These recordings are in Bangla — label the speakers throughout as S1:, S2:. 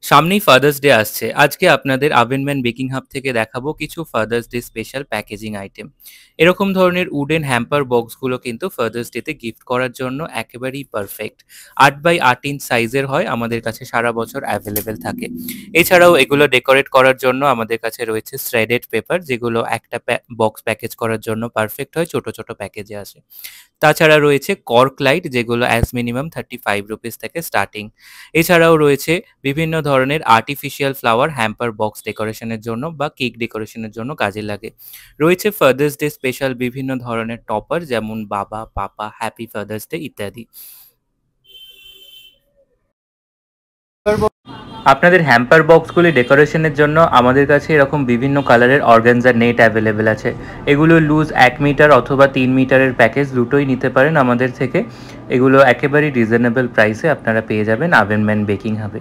S1: সামনেই ফাদার্স ডে আসছে। আজকে আপনাদের আভেনম্যান বেকিং হাব থেকে দেখাবো কিছু father's day special packaging item. এরকম ধরনের উডেন হ্যাম্পার বক্সগুলো কিন্তু ফাদার্স ডেতে গিফট করার জন্য একেবারেই পারফেক্ট। 8x8 ইঞ্চ সাইজের হয়, আমাদের কাছে সারা বছর অ্যাভেলেবেল থাকে। এছাড়াও এগুলো ডেকোরেট করার জন্য আমাদের কাছে রয়েছে শ্রেডেড পেপার, যেগুলো একটা বক্স প্যাকেজ করার জন্য পারফেক্ট হয়, ছোট ছোট প্যাকেজে আসে। তাছাড়া রয়েছে কর্ক লাইট, যেগুলো অ্যাজ মিনিমাম 35 রুপিস থেকে স্টার্টিং। এছাড়াও রয়েছে বিভিন্ন ধরনের আর্টিফিশিয়াল ফ্লাওয়ার হ্যাম্পার বক্স ডেকোরেশনের জন্য বা কেক ডেকোরেশনের জন্য কাজে লাগে। রয়েছে ফাদার্স ডে স্পেশাল বিভিন্ন ধরনের টপার, যেমন বাবা, পাপা, হ্যাপি ফাদার্স ডে ইত্যাদি। আপনাদের হ্যাম্পার বক্সগুলি ডেকোরেশনের জন্য আমাদের কাছে এরকম বিভিন্ন কালারের অর্গানজা নেট অ্যাভেলেবেল আছে। এগুলো লুজ 1 মিটার অথবা 3 মিটারের প্যাকেজ দুটোই নিতে পারেন আমাদের থেকে। এগুলো একেবারেই রিজনেবল প্রাইসে আপনারা পেয়ে যাবেন আভেনম্যান বেকিং হাবে।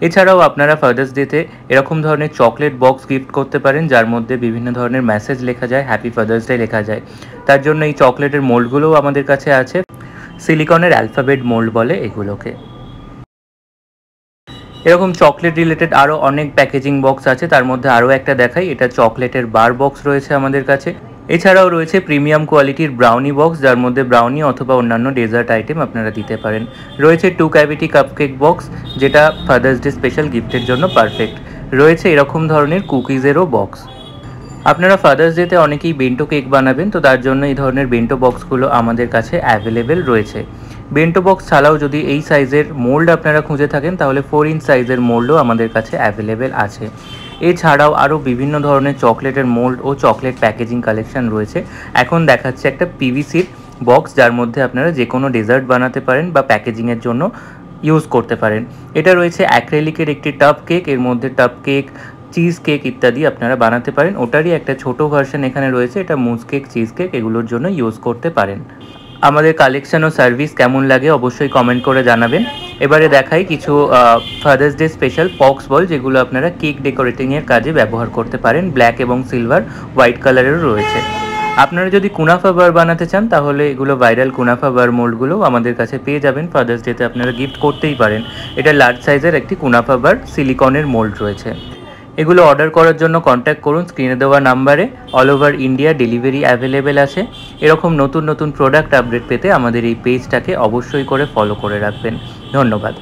S1: এছাড়াও আপনারা ফাদার্স ডেতে এরকম ধরনের চকলেট বক্স গিফট করতে পারেন, যার মধ্যে বিভিন্ন ধরনের মেসেজ লেখা যায়, হ্যাপি ফাদার্স ডে লেখা যায়। তার জন্য এই চকলেটের মোল্ডগুলোও আমাদের কাছে আছে। সিলিকনের অ্যালফাবেট মোল্ড বলে এগুলোকে। এরকম চকলেট রিলেটেড আরও অনেক প্যাকেজিং বক্স আছে, তার মধ্যে আরও একটা দেখাই। এটা চকলেটের বার বক্স রয়েছে আমাদের কাছে। এছাড়াও রয়েছে প্রিমিয়াম কোয়ালিটির ব্রাউনি বক্স, যার মধ্যে ব্রাউনি অথবা অন্যান্য ডেজার্ট আইটেম আপনারা দিতে পারেন। রয়েছে 2 ক্যাভিটি কাপকেক বক্স, যেটা ফাদার্স ডে স্পেশাল গিফটের জন্য পারফেক্ট। রয়েছে এরকম ধরনের কুকিজেরও বক্স। আপনারা ফাদার্স ডেতে অনেকেই বেন্টো কেক বানাবেন, তো তার জন্য এই ধরনের বেন্টো বক্সগুলো আমাদের কাছে অ্যাভেলেবেল রয়েছে। বেন্টো বক্স ছাড়াও যদি এই সাইজের মোল্ড আপনারা খুঁজে থাকেন, তাহলে 4 ইঞ্চ সাইজের মোল্ডও আমাদের কাছে অ্যাভেলেবেল আছে। এছাড়াও আরও বিভিন্ন ধরনের চকলেটের মোল্ড ও চকলেট প্যাকেজিং কালেকশন রয়েছে। এখন দেখাচ্ছে একটা পিভিসির বক্স, যার মধ্যে আপনারা যে কোনো ডেজার্ট বানাতে পারেন বা প্যাকেজিংয়ের জন্য ইউজ করতে পারেন। এটা রয়েছে অ্যাক্রেলিকের একটি টাব কেক, এর মধ্যে টাব কেক, চিজ কেক ইত্যাদি আপনারা বানাতে পারেন। ওটারই একটা ছোট ভার্সন এখানে রয়েছে, এটা মুজ কেক, চিজ কেক এগুলোর জন্য ইউজ করতে পারেন। আমাদের কালেকশন ও সার্ভিস কেমন লাগে অবশ্যই কমেন্ট করে জানাবেন। এবারে দেখাই কিছু ফাদার্স ডে স্পেশাল পক্স বল, যেগুলো আপনারা কেক ডেকোরেটিংয়ের কাজে ব্যবহার করতে পারেন। ব্ল্যাক এবং সিলভার, হোয়াইট কালারেরও রয়েছে। আপনারা যদি কুনাফা বার বানাতে চান, তাহলে এগুলো ভাইরাল কুনাফা বার মোল্ডগুলোও আমাদের কাছে পেয়ে যাবেন। ফাদার্স ডেতে আপনারা গিফট করতেই পারেন। এটা লার্জ সাইজের একটি কুনাফা বার সিলিকনের মোল্ড রয়েছে। এগুলো অর্ডার করার জন্য কন্ট্যাক্ট করুন স্ক্রিনে দেওয়া নাম্বারে। All over India delivery available আছে। এরকম নতুন নতুন প্রোডাক্ট আপডেট পেতে আমাদের এই পেজটাকে অবশ্যই করে ফলো করে রাখবেন। ধন্যবাদ।